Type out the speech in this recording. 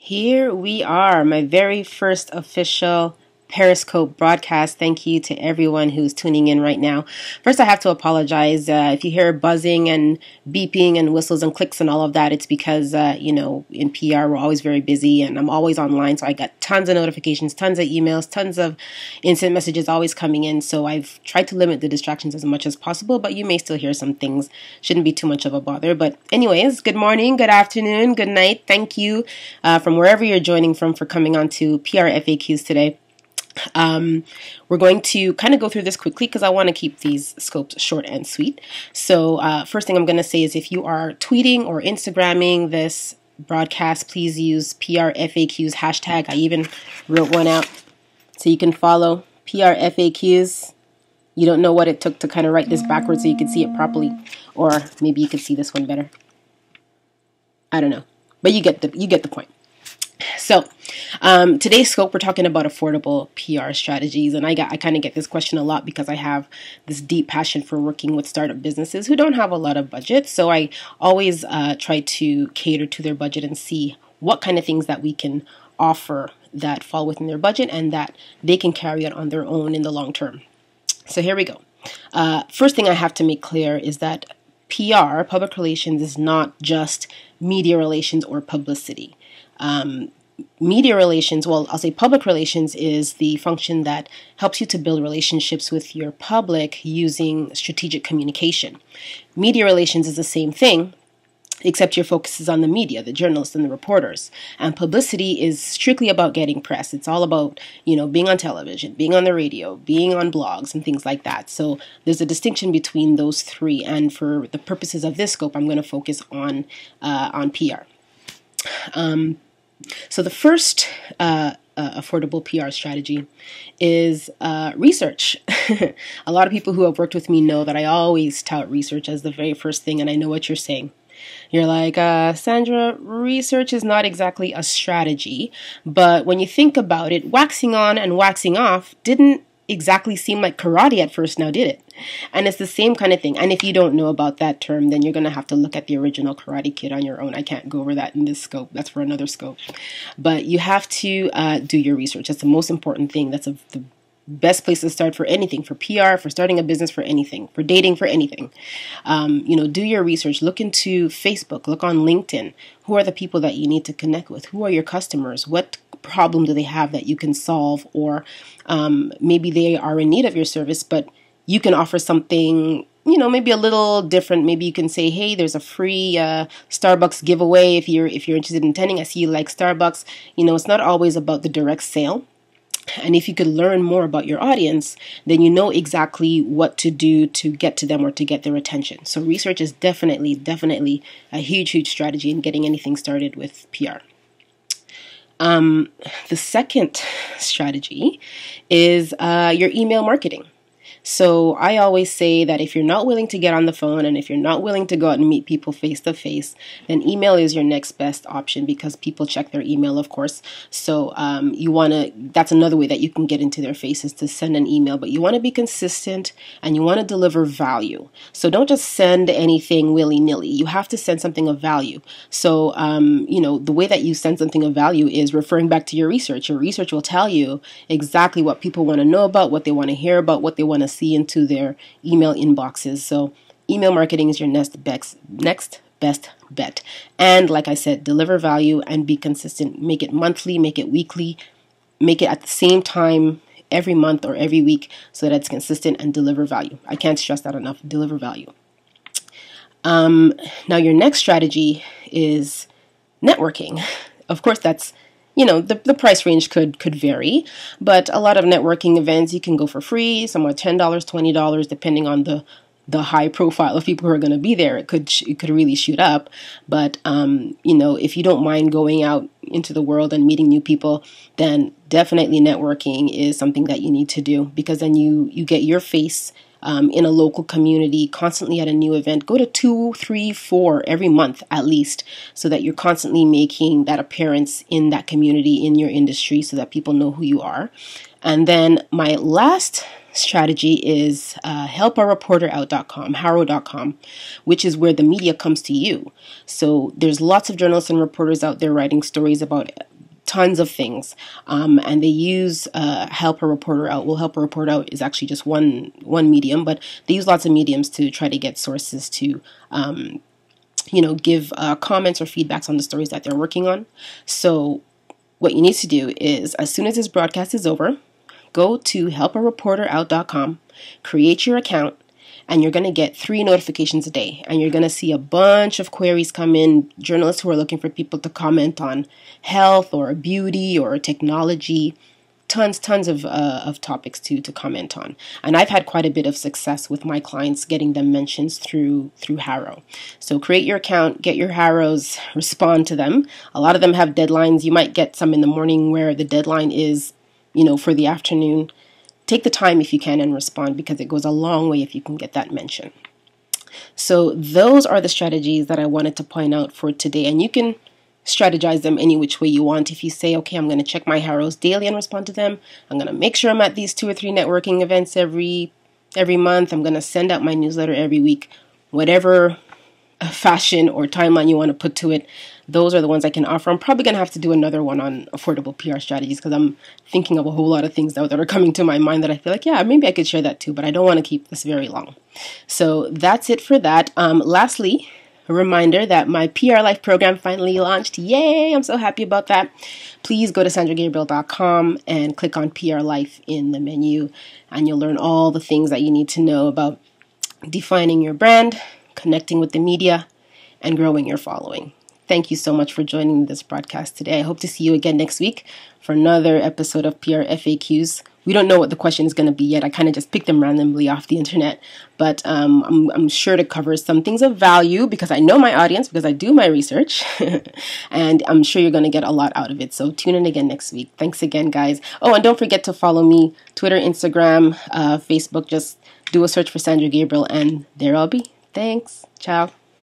Here we are, my very first official Periscope broadcast. Thank you to everyone who's tuning in right now. First, I have to apologize. If you hear buzzing and beeping and whistles and clicks and all of that, it's because, in PR, we're always very busy and I'm always online. So I got tons of notifications, tons of emails, tons of instant messages always coming in. So I've tried to limit the distractions as much as possible, but you may still hear some things. Shouldn't be too much of a bother. But anyways, good morning, good afternoon, good night. Thank you from wherever you're joining from for coming on to PR FAQs today. We're going to kind of go through this quickly because I want to keep these scopes short and sweet. So first thing I'm going to say is if you are tweeting or Instagramming this broadcast, please use PR FAQs hashtag. I even wrote one out so you can follow PR FAQs. You don't know what it took to kind of write this backwards so you can see it properly, or maybe you could see this one better. I don't know, but you get the point. So today's scope, we're talking about affordable PR strategies, and I kind of get this question a lot because I have this deep passion for working with startup businesses who don't have a lot of budget. So I always try to cater to their budget and see what kind of things that we can offer that fall within their budget and that they can carry out on their own in the long term. So here we go. First thing I have to make clear is that PR, public relations, is not just media relations or publicity. Media relations, well, I'll say public relations is the function that helps you to build relationships with your public using strategic communication. Media relations is the same thing, except your focus is on the media, the journalists and the reporters. And publicity is strictly about getting press. It's all about, being on television, being on the radio, being on blogs and things like that. So there's a distinction between those three. And for the purposes of this scope, I'm going to focus on PR. So the first affordable PR strategy is research. A lot of people who have worked with me know that I always tout research as the very first thing, and I know what you're saying. You're like, Sandra, research is not exactly a strategy, but when you think about it, waxing on and waxing off didn't exactly seem like karate at first, now did it? And it's the same kind of thing. And if you don't know about that term, then you're going to have to look at the original Karate Kid on your own. I can't go over that in this scope. That's for another scope. But you have to do your research. That's the most important thing. That's the best place to start for anything, for PR, for starting a business, for anything, for dating, for anything. Do your research. Look into Facebook. Look on LinkedIn. Who are the people that you need to connect with? Who are your customers? What problem do they have that you can solve? Or maybe they are in need of your service, but you can offer something, maybe a little different. Maybe you can say, hey, there's a free Starbucks giveaway if you're interested in attending. I see you like Starbucks. It's not always about the direct sale. And if you could learn more about your audience, then you know exactly what to do to get to them or to get their attention. So research is definitely a huge strategy in getting anything started with PR. The second strategy is your email marketing. So I always say that if you're not willing to get on the phone and if you're not willing to go out and meet people face to face, then email is your next best option because people check their email, of course. So that's another way that you can get into their faces, to send an email, but you want to be consistent and you want to deliver value. So don't just send anything willy-nilly. You have to send something of value. So, the way that you send something of value is referring back to your research. Your research will tell you exactly what people want to know about, what they want to hear about, what they want to see into their email inboxes. So email marketing is your next best bet. And like I said, deliver value and be consistent. Make it monthly, make it weekly, make it at the same time every month or every week so that it's consistent and deliver value. I can't stress that enough. Deliver value. Now your next strategy is networking. Of course, that's the price range could vary, but a lot of networking events, you can go for free, somewhere $10, $20, depending on the high profile of people who are going to be there. It could really shoot up. But, if you don't mind going out into the world and meeting new people, then definitely networking is something that you need to do, because then you get your face in a local community, constantly at a new event. Go to 2, 3, 4 every month at least, so that you're constantly making that appearance in that community, in your industry, so that people know who you are. And then my last strategy is helpareporterout.com, harrow.com, which is where the media comes to you. So there's lots of journalists and reporters out there writing stories about tons of things, and they use Help a Reporter Out. Well, Help a Reporter Out is actually just one medium, but they use lots of mediums to try to get sources to give comments or feedbacks on the stories that they're working on. So what you need to do is, as soon as this broadcast is over, go to helpareporterout.com, create your account, and you're going to get 3 notifications a day. And you're going to see a bunch of queries come in, journalists who are looking for people to comment on health or beauty or technology. Tons of topics to comment on. And I've had quite a bit of success with my clients getting them mentions through Harrow. So create your account, get your Harrows, respond to them. A lot of them have deadlines. You might get some in the morning where the deadline is, for the afternoon. Take the time if you can and respond, because it goes a long way if you can get that mention. So those are the strategies that I wanted to point out for today. And you can strategize them any which way you want. If you say, okay, I'm going to check my Harrows daily and respond to them. I'm going to make sure I'm at these 2 or 3 networking events every month. I'm going to send out my newsletter every week. Whatever fashion or timeline you want to put to it, those are the ones I can offer. I'm probably going to have to do another one on affordable PR strategies, because I'm thinking of a whole lot of things that are coming to my mind that I feel like, yeah, maybe I could share that too, but I don't want to keep this very long. So that's it for that. Lastly, a reminder that my PR Life program finally launched. Yay! I'm so happy about that. Please go to sandragabriel.com and click on PR Life in the menu, and you'll learn all the things that you need to know about defining your brand, connecting with the media, and growing your following. Thank you so much for joining this broadcast today. I hope to see you again next week for another episode of PR FAQs. We don't know what the question is going to be yet. I kind of just picked them randomly off the internet, but I'm sure to cover some things of value, because I know my audience, because I do my research, and I'm sure you're going to get a lot out of it. So tune in again next week. Thanks again, guys. Oh, and don't forget to follow me, Twitter, Instagram, Facebook. Just do a search for Sandra Gabriel, and there I'll be. Thanks. Ciao.